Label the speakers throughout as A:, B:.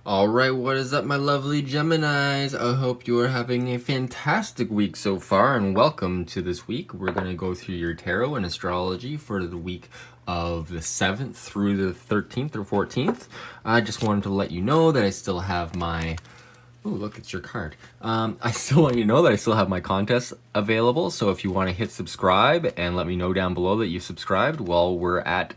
A: Alright, what is up, my lovely Geminis? I hope you are having a fantastic week so far, and welcome to this week. We're going to go through your tarot and astrology for the week of the 7th through the 13th or 14th. I just wanted to let you know that I still have my... Oh, look, it's your card. I still want you to know that I still have my contest available, so if you want to hit subscribe and let me know down below that you've subscribed, well, we're at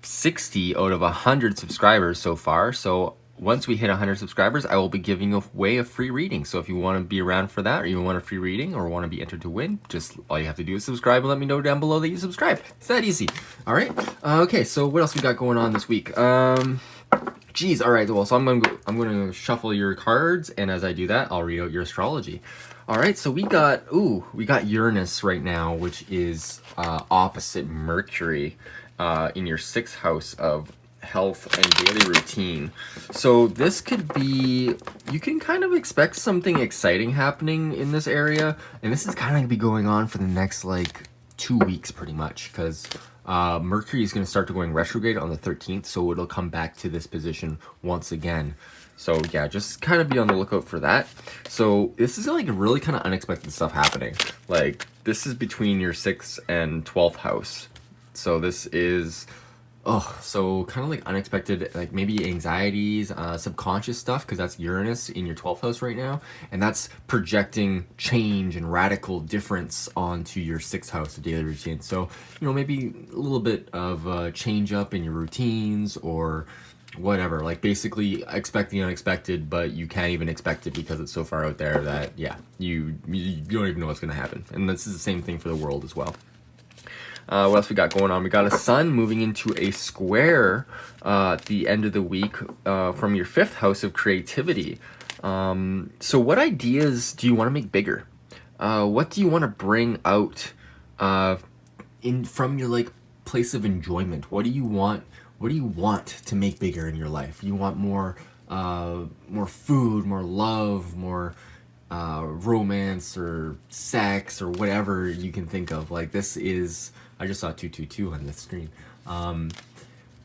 A: 60 out of 100 subscribers so far, so once we hit 100 subscribers, I will be giving away a free reading. So if you want to be around for that, or you want a free reading, or want to be entered to win, just all you have to do is subscribe and let me know down below that you subscribe. It's that easy. All right. Okay. So what else we got going on this week? Geez. All right. Well, so I'm gonna shuffle your cards, and as I do that, I'll read out your astrology. All right. So we got Uranus right now, which is opposite Mercury in your 6th house of health and daily routine. So this could be, you can kind of expect something exciting happening in this area, and this is kind of gonna be going on for the next like 2 weeks pretty much, because Mercury is going to start to going retrograde on the 13th, so it'll come back to this position once again. So yeah, just kind of be on the lookout for that. So this is like really kind of unexpected stuff happening. Like this is between your 6th and 12th house. So this is so kind of like unexpected, like maybe anxieties, subconscious stuff, because that's Uranus in your 12th house right now, and that's projecting change and radical difference onto your 6th house of daily routine. So, you know, maybe a little bit of change up in your routines or whatever, like basically expect the unexpected, but you can't even expect it because it's so far out there that, yeah, you don't even know what's going to happen. And this is the same thing for the world as well. What else we got going on? We got a sun moving into a square at the end of the week from your 5th house of creativity. So what ideas do you want to make bigger? What do you want to bring out from your like place of enjoyment? What do you want to make bigger in your life? You want more food, more love, more romance or sex or whatever you can think of. Like this is, I just saw 222 on the screen.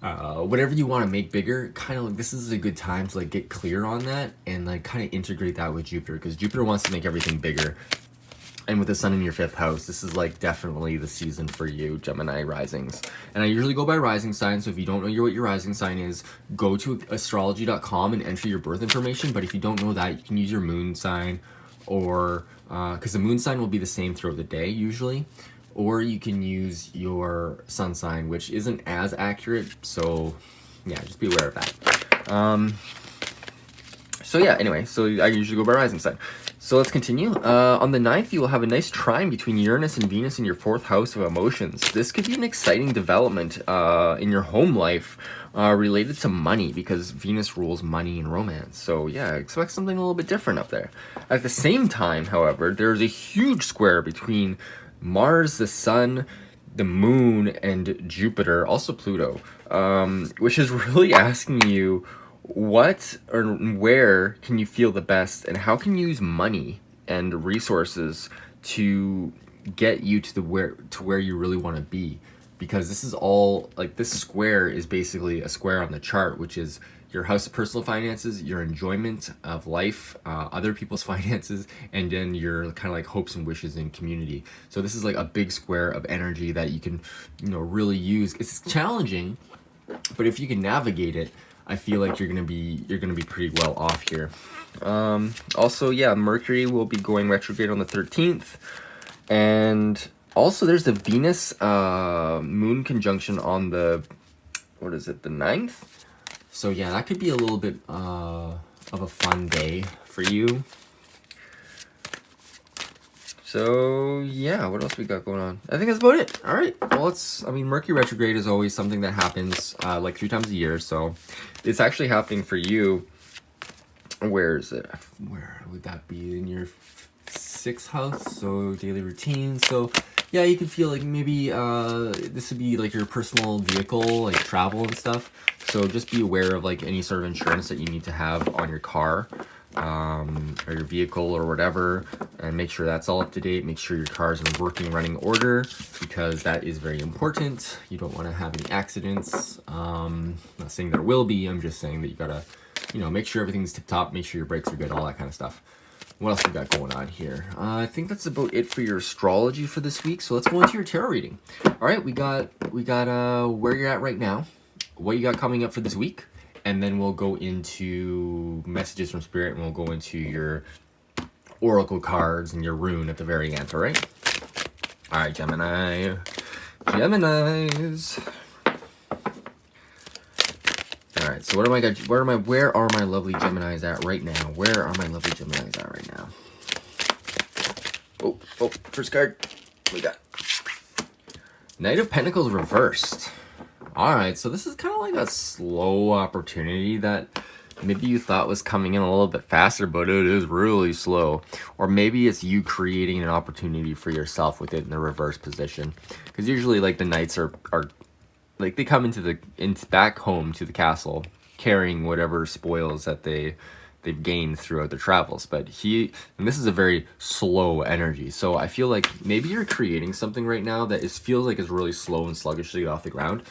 A: Whatever you want to make bigger, kind of like this is a good time to like get clear on that and like kind of integrate that with Jupiter, because Jupiter wants to make everything bigger. And with the sun in your 5th house, this is like definitely the season for you, Gemini risings. And I usually go by rising sign, so if you don't know what your rising sign is, go to astrology.com and enter your birth information. But if you don't know that, you can use your moon sign, or because the moon sign will be the same throughout the day usually, or you can use your sun sign, which isn't as accurate. So yeah, just be aware of that. So yeah, anyway, so I usually go by rising sign. So let's continue. On the 9th, you will have a nice trine between Uranus and Venus in your 4th house of emotions. This could be an exciting development in your home life related to money, because Venus rules money and romance. So yeah, expect something a little bit different up there. At the same time, however, there's a huge square between Mars, the Sun, the Moon, and Jupiter, also Pluto, which is really asking you, what or where can you feel the best, and how can you use money and resources to get you to where you really want to be? Because this is all like, this square is basically a square on the chart, which is your house of personal finances, your enjoyment of life, other people's finances, and then your kind of like hopes and wishes in community. So this is like a big square of energy that you can, you know, really use. It's challenging, but if you can navigate it, I feel like you're gonna be pretty well off here. Also, yeah, Mercury will be going retrograde on the 13th, and also there's the Venus Moon conjunction on the, what is it, the 9th? So yeah, that could be a little bit of a fun day for you. So yeah, what else we got going on? I think that's about it. All right. Well, Mercury retrograde is always something that happens like 3 times a year. So it's actually happening for you. Where is it? Where would that be? In your 6th house, so daily routine. So yeah, you could feel like maybe this would be like your personal vehicle, like travel and stuff. So just be aware of like any sort of insurance that you need to have on your car. Or your vehicle or whatever, and make sure that's all up to date. Make sure your car is in working running order, because that is very important. You don't want to have any accidents. Not saying there will be, I'm just saying that you gotta you know, make sure everything's tip top, make sure your brakes are good, all that kind of stuff. What else we got going on here? I think that's about it for your astrology for this week. So let's go into your tarot reading. All right, we got where you're at right now, what you got coming up for this week, and then we'll go into messages from spirit, and we'll go into your oracle cards and your rune at the very end. All right. All right, Geminis. All right, so where are my lovely Geminis at right now? Where are my lovely Geminis at right now? Oh, first card we got Knight of Pentacles reversed. All right, so this is kind of like a slow opportunity that maybe you thought was coming in a little bit faster, but it is really slow. Or maybe it's you creating an opportunity for yourself with it in the reverse position. Because usually, like, the knights are like, they come into back home to the castle carrying whatever spoils that they've gained throughout their travels. But this is a very slow energy. So I feel like maybe you're creating something right now that feels like it's really slow and sluggish to get off the ground.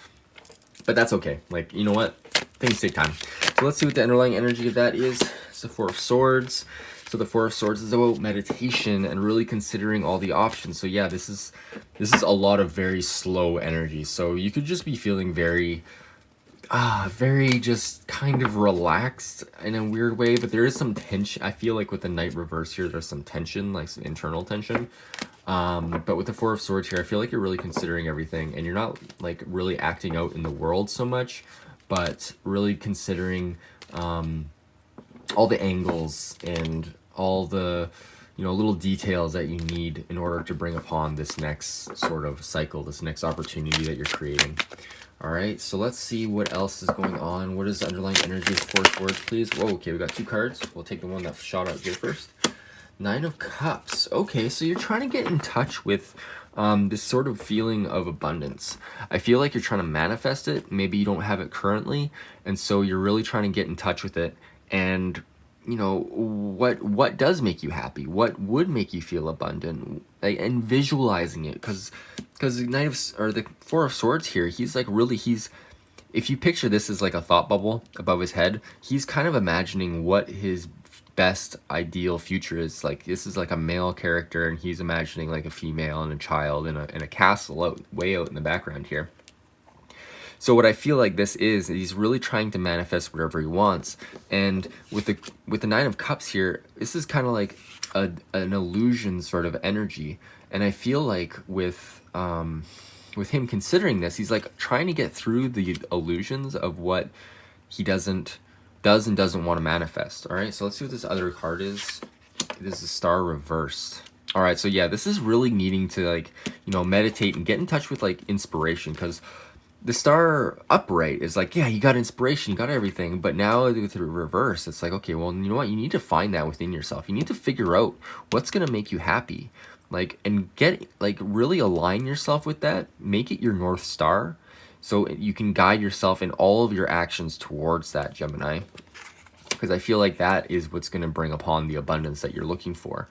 A: But that's okay. Like, you know what? Things take time. So let's see what the underlying energy of that is. It's the Four of Swords. So the Four of Swords is about meditation and really considering all the options. So yeah, this is a lot of very slow energy. So you could just be feeling very just kind of relaxed in a weird way, but there is some tension. I feel like with the Knight reverse here, there's some tension, like some internal tension. But with the Four of Swords here, I feel like you're really considering everything, and you're not like really acting out in the world so much, but really considering all the angles and all the, you know, little details that you need in order to bring upon this next sort of cycle, this next opportunity that you're creating. All right, so let's see what else is going on. What is the underlying energy of Four Swords, please? Whoa, okay, we got 2 cards. We'll take the one that shot out here first. 9 of Cups. Okay, so you're trying to get in touch with this sort of feeling of abundance. I feel like you're trying to manifest it. Maybe you don't have it currently, and so you're really trying to get in touch with it. And you know, what does make you happy? What would make you feel abundant? And visualizing it, because the Four of Swords here, he's like really, if you picture this as like a thought bubble above his head, he's kind of imagining what his best ideal future is. Like, this is like a male character, and he's imagining like a female and a child in a castle way out in the background here. So what I feel like this is, he's really trying to manifest whatever he wants. And with the 9 of Cups here, this is kind of like an illusion sort of energy. And I feel like with him considering this, he's like trying to get through the illusions of what he does and doesn't want to manifest. All right, so let's see what this other card is. It is the Star reversed. All right, so yeah, this is really needing to, like, you know, meditate and get in touch with like inspiration, because the Star upright is like, yeah, you got inspiration, you got everything, but now with the reverse, it's like, okay, well, you know what? You need to find that within yourself. You need to figure out what's gonna make you happy, like, and get, like, really align yourself with that. Make it your North Star, so you can guide yourself in all of your actions towards that, Gemini. Because I feel like that is what's gonna bring upon the abundance that you're looking for.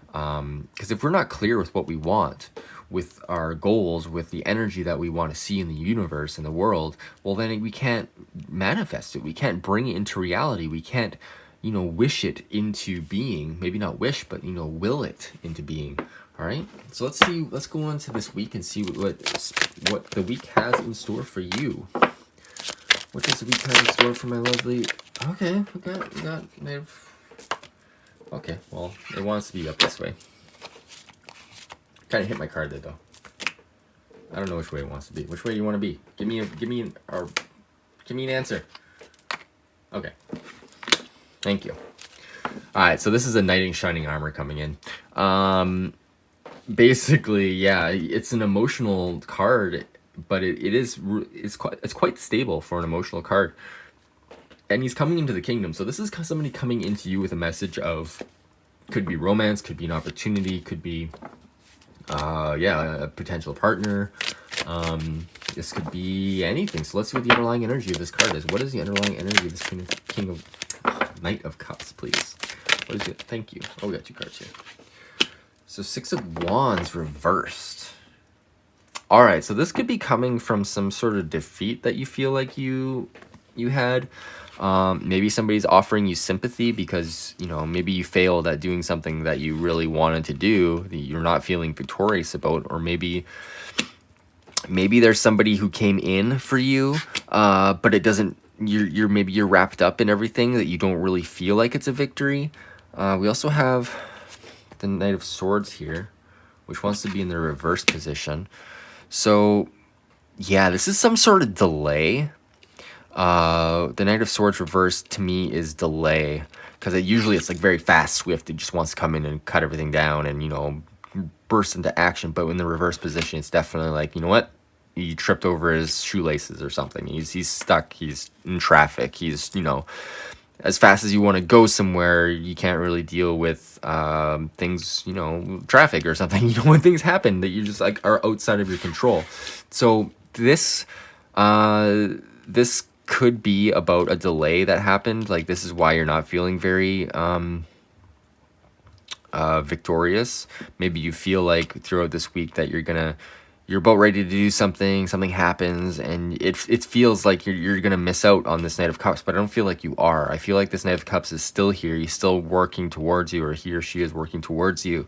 A: Because if we're not clear with what we want, with our goals, with the energy that we want to see in the universe, in the world, well, then we can't manifest it. We can't bring it into reality. We can't, you know, wish it into being. Maybe not wish, but, you know, will it into being. All right. So let's go on to this week and see what the week has in store for you. What does the week have in store for my lovely? Okay, we got. Okay, well, it wants to be up this way. Kind of hit my card there, though. I don't know which way it wants to be. Which way do you want to be? Give me an answer. Okay. Thank you. All right, so this is a Knight in Shining Armor coming in. Basically, yeah, it's an emotional card, but it's quite stable for an emotional card. And he's coming into the kingdom. So this is somebody coming into you with a message of, could be romance, could be an opportunity, could be, a potential partner. This could be anything. So let's see what the underlying energy of this card is. What is the underlying energy of this Knight of Cups, please? What is it? Thank you. Oh, we got 2 cards here. So 6 of Wands reversed. All right, so this could be coming from some sort of defeat that you feel like you had. Maybe somebody's offering you sympathy because, you know, maybe you failed at doing something that you really wanted to do that you're not feeling victorious about. Or maybe there's somebody who came in for you, but it doesn't, maybe you're wrapped up in everything that you don't really feel like it's a victory. We also have the Knight of Swords here, which wants to be in the reverse position. So yeah, this is some sort of delay. The Knight of Swords reversed to me is delay, because usually it's like very fast, swift. It just wants to come in and cut everything down and, you know, burst into action. But in the reverse position, it's definitely like, you know what? He tripped over his shoelaces or something. He's stuck. He's in traffic. He's, you know, as fast as you want to go somewhere, you can't really deal with things, you know, traffic or something. You know, when things happen that you just like are outside of your control. So this could be about a delay that happened. Like, this is why you're not feeling very victorious. Maybe you feel like throughout this week that you're about ready to do something happens, and it feels like you're gonna miss out on this Knight of Cups, but I don't feel like you are. I feel like this Knight of Cups is still here. He's still working towards you, or he or she is working towards you.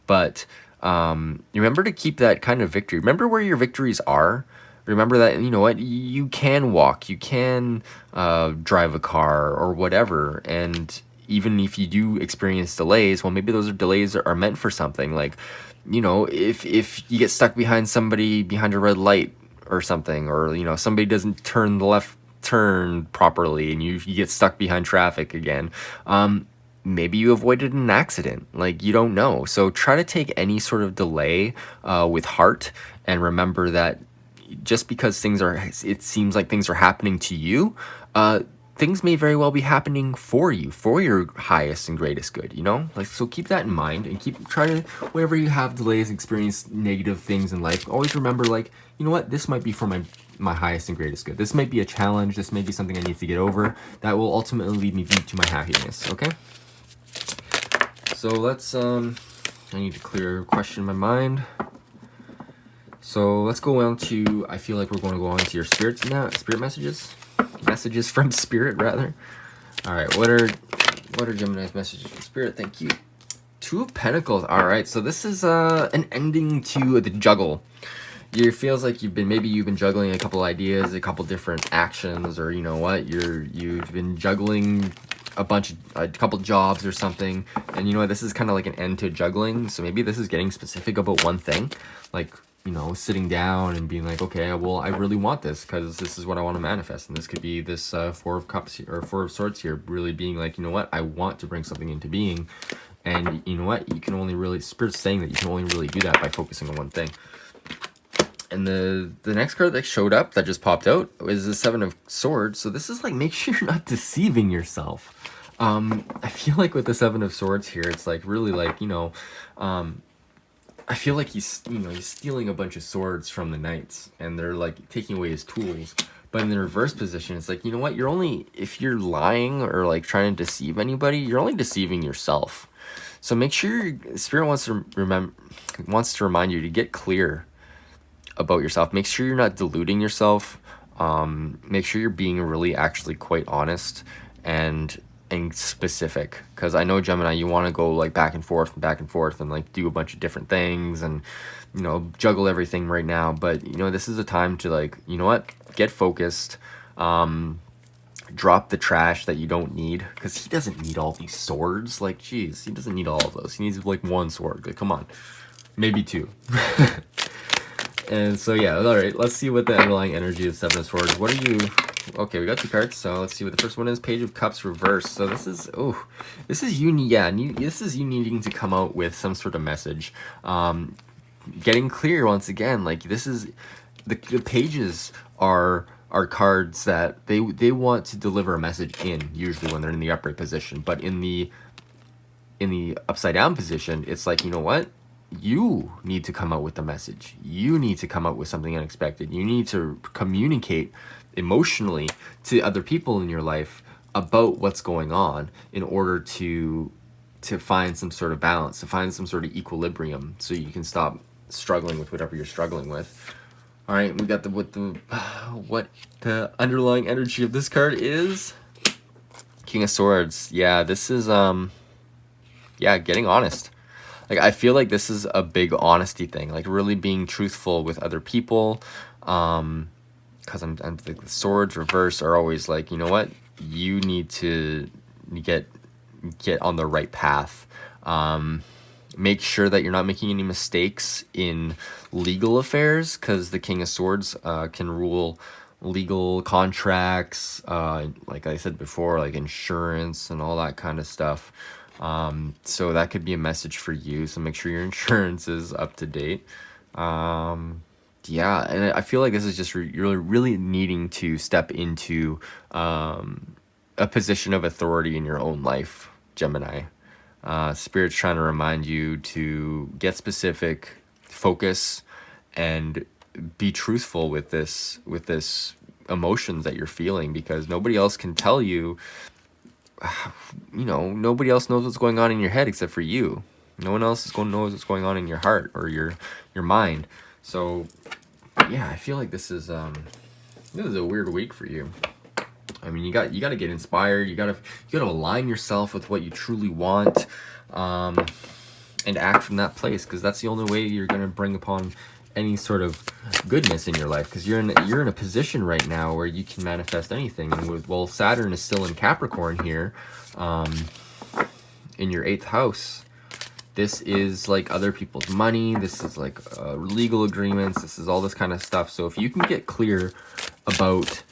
A: But remember to keep that kind of victory. Remember where your victories are. Remember that, you know what, you can walk, you can drive a car or whatever, and even if you do experience delays, well, maybe those delays are meant for something. Like, you know, if you get stuck behind somebody behind a red light or something, or, you know, somebody doesn't turn the left turn properly and you get stuck behind traffic again, maybe you avoided an accident. Like, you don't know. So try to take any sort of delay with heart, and remember that just because it seems like things are happening to you, things may very well be happening for you, for your highest and greatest good, you know? Like, so keep that in mind, and try to, whenever you have delays, experience negative things in life, always remember, like, you know what, this might be for my highest and greatest good. This might be a challenge, this may be something I need to get over, that will ultimately lead me to my happiness, okay? So let's, I need to clear a question in my mind. So let's go on to, I feel like we're going to go on to your spirit messages from spirit, rather. All right, what are Gemini's messages from spirit? Thank you. Two of Pentacles. All right, so this is an ending to the juggle. It feels like you've been juggling a couple ideas, a couple different actions, or, you know what, you've been juggling a couple jobs or something, and, you know what, this is kind of like an end to juggling. So maybe this is getting specific about one thing, like, you know, sitting down and being like, okay, well, I really want this because this is what I want to manifest. And this could be this Four of Cups or Four of Swords here, really being like, you know what, I want to bring something into being. And you know what, you can only really, Spirit's saying that you can only really do that by focusing on one thing. And the next card that showed up, that just popped out, is the Seven of Swords. So this is like, make sure you're not deceiving yourself. I feel like with the Seven of Swords here, it's like really like, you know, I feel like he's stealing a bunch of swords from the knights, and they're like taking away his tools. But in the reverse position, it's like, you know what, if you're lying or like trying to deceive anybody, you're only deceiving yourself. So make sure Spirit wants to remind you to get clear about yourself. Make sure you're not deluding yourself. Make sure you're being really actually quite honest and specific, because I know, Gemini, you want to go like back and forth and like do a bunch of different things and, you know, juggle everything right now. But, you know, this is a time to, like, you know what, get focused, drop the trash that you don't need, because he doesn't need all these swords. Like, geez, he doesn't need all of those. He needs like one sword. Like, come on, maybe two. And so yeah, all right, let's see what the underlying energy of Seven of Swords. What are you? Okay, we got two cards, so let's see what the first one is. Page of Cups reversed. So this is this is you needing to come out with some sort of message, getting clear once again. Like, this is the pages are cards that they want to deliver a message in, usually when they're in the upright position. But in the upside down position, it's like, you know what, you need to come out with the message. You need to come out with something unexpected. You need to communicate emotionally to other people in your life about what's going on in order to find some sort of balance, to find some sort of equilibrium, so you can stop struggling with whatever you're struggling with. All right, we got what the underlying energy of this card is. King of Swords. Yeah, this is yeah, getting honest. Like, I feel like this is a big honesty thing, like really being truthful with other people. Because I'm the swords reverse are always like, you know what, you need to get on the right path. Make sure that you're not making any mistakes in legal affairs, because the King of Swords can rule legal contracts, like I said before, like insurance and all that kind of stuff. So that could be a message for you. So make sure your insurance is up to date. Yeah, and I feel like this is just really, really needing to step into a position of authority in your own life, Gemini. Spirit's trying to remind you to get specific, focus, and be truthful with this emotions that you're feeling, because nobody else can tell you. Nobody else knows what's going on in your head except for you. No one else is going to know what's going on in your heart or your mind. So yeah, I feel like this is a weird week for you. I mean, you got to get inspired. You got to align yourself with what you truly want, and act from that place, because that's the only way you're going to bring upon any sort of goodness in your life, because you're in a position right now where you can manifest anything. And Saturn is still in Capricorn here, in your 8th house. This is like other people's money. This is like legal agreements. This is all this kind of stuff. So if you can get clear about,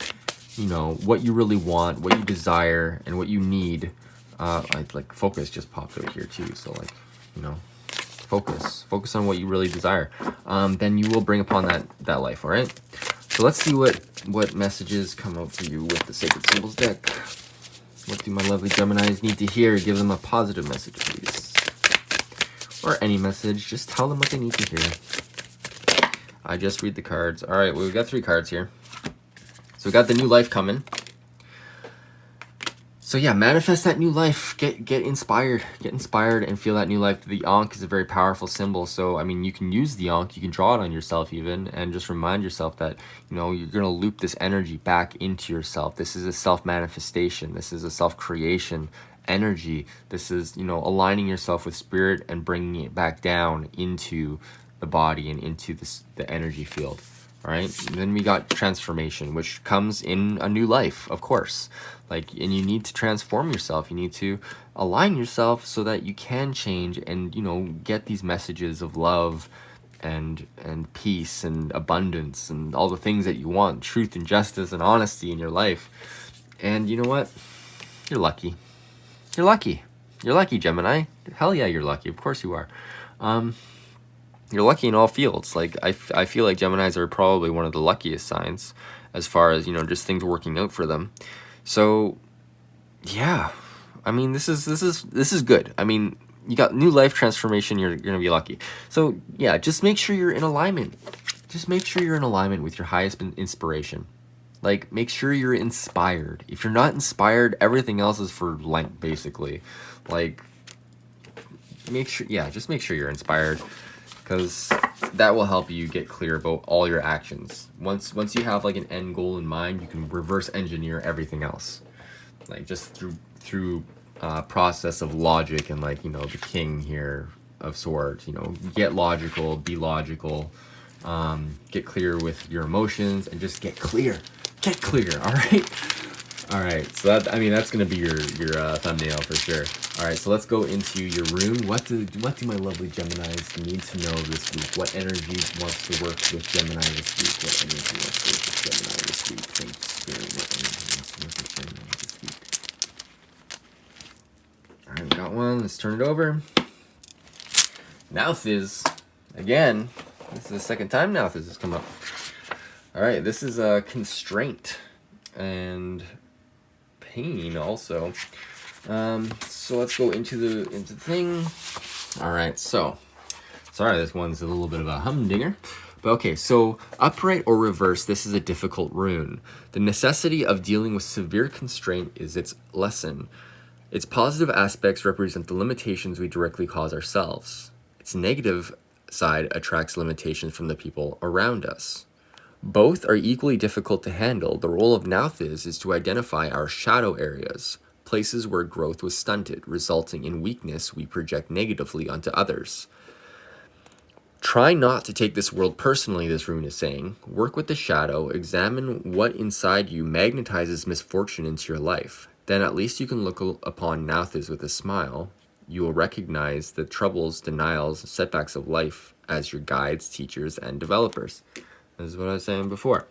A: what you really want, what you desire, and what you need, like focus just popped out here too. So like, focus on what you really desire. Then you will bring upon that life. All right. So let's see what messages come out for you with the Sacred Symbols deck. What do my lovely Geminis need to hear? Give them a positive message, please. Or any message, just tell them what they need to hear. I just read the cards. All right, well, we've got 3 cards here. So we got the new life coming. So yeah, manifest that new life. Get inspired. Get inspired and feel that new life. The Ankh is a very powerful symbol. So, I mean, you can use the Ankh. You can draw it on yourself even, and just remind yourself that, you're going to loop this energy back into yourself. This is a self-manifestation. This is a self-creation energy. This is, aligning yourself with spirit and bringing it back down into the body and into the energy field. All right. And then we got transformation, which comes in a new life, of course. And you need to transform yourself. You need to align yourself so that you can change and, get these messages of love and peace and abundance and all the things that you want, truth and justice and honesty in your life. And you know what? You're lucky. You're lucky. You're lucky, Gemini. Hell yeah, you're lucky. Of course you are. You're lucky in all fields. Like, I feel like Geminis are probably one of the luckiest signs as far as, just things working out for them. So, yeah. I mean, this is good. I mean, you got new life transformation. You're going to be lucky. So, yeah, just make sure you're in alignment. Just make sure you're in alignment with your highest inspiration. Like, make sure you're inspired. If you're not inspired, everything else is for Lent, basically. Like, just make sure you're inspired, because that will help you get clear about all your actions. Once you have like an end goal in mind, you can reverse engineer everything else, like just through process of logic and the King here of Swords. Get logical, be logical, get clear with your emotions, and just get clear. Get clear. All right. So that's gonna be your thumbnail for sure. All right, so let's go into your rune. What do my lovely Geminis need to know this week? What energy wants to work with Gemini this week? What energy wants to work with Gemini this week? Thanks, Spirit. What energy wants to work with Gemini this week? All right, we got one. Let's turn it over. Nauthiz, again. This is the second time Nauthiz has come up. All right, this is a constraint and pain also. So let's go into the thing. All right, so sorry, this one's a little bit of a humdinger, but okay. So upright or reverse, this is a difficult rune. The necessity of dealing with severe constraint is its lesson. Its positive aspects represent the limitations we directly cause ourselves. Its negative side attracts limitations from the people around us. Both are equally difficult to handle. The role of Nauthiz is to identify our shadow areas, places where growth was stunted, resulting in weakness we project negatively onto others. Try not to take this world personally, this rune is saying. Work with the shadow, examine what inside you magnetizes misfortune into your life. Then at least you can look upon Nauthas with a smile. You will recognize the troubles, denials, setbacks of life as your guides, teachers, and developers. This is what I was saying before.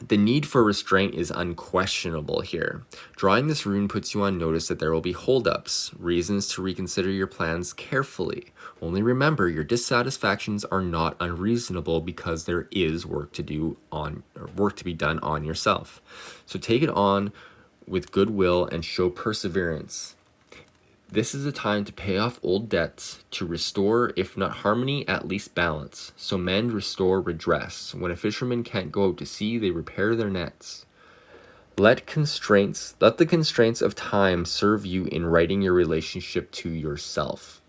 A: The need for restraint is unquestionable here. Drawing this rune puts you on notice that there will be holdups, reasons to reconsider your plans carefully. Only remember, your dissatisfactions are not unreasonable because there is work to be done on yourself. So take it on with goodwill and show perseverance. This is a time to pay off old debts, to restore, if not harmony, at least balance. So mend, restore, redress. When a fisherman can't go out to sea, they repair their nets. Let the constraints of time serve you in righting your relationship to yourself.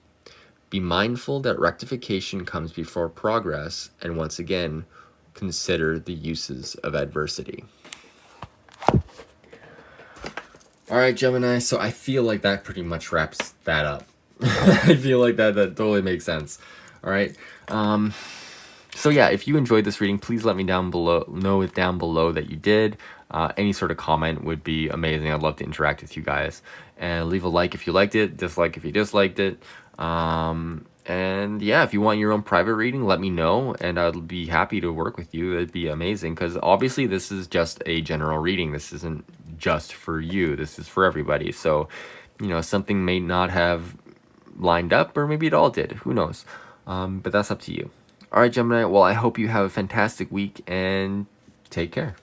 A: Be mindful that rectification comes before progress, and once again, consider the uses of adversity. All right, Gemini, so I feel like that pretty much wraps that up. I feel like that totally makes sense. All right. So yeah, if you enjoyed this reading, please let me know down below that you did. Any sort of comment would be amazing. I'd love to interact with you guys. And leave a like if you liked it, dislike if you disliked it. And yeah, if you want your own private reading, let me know, and I'd be happy to work with you. It'd be amazing, because obviously this is just a general reading. This isn't just for you. This is for everybody. So, something may not have lined up, or maybe it all did. Who knows? But that's up to you. All right, Gemini. Well, I hope you have a fantastic week, and take care.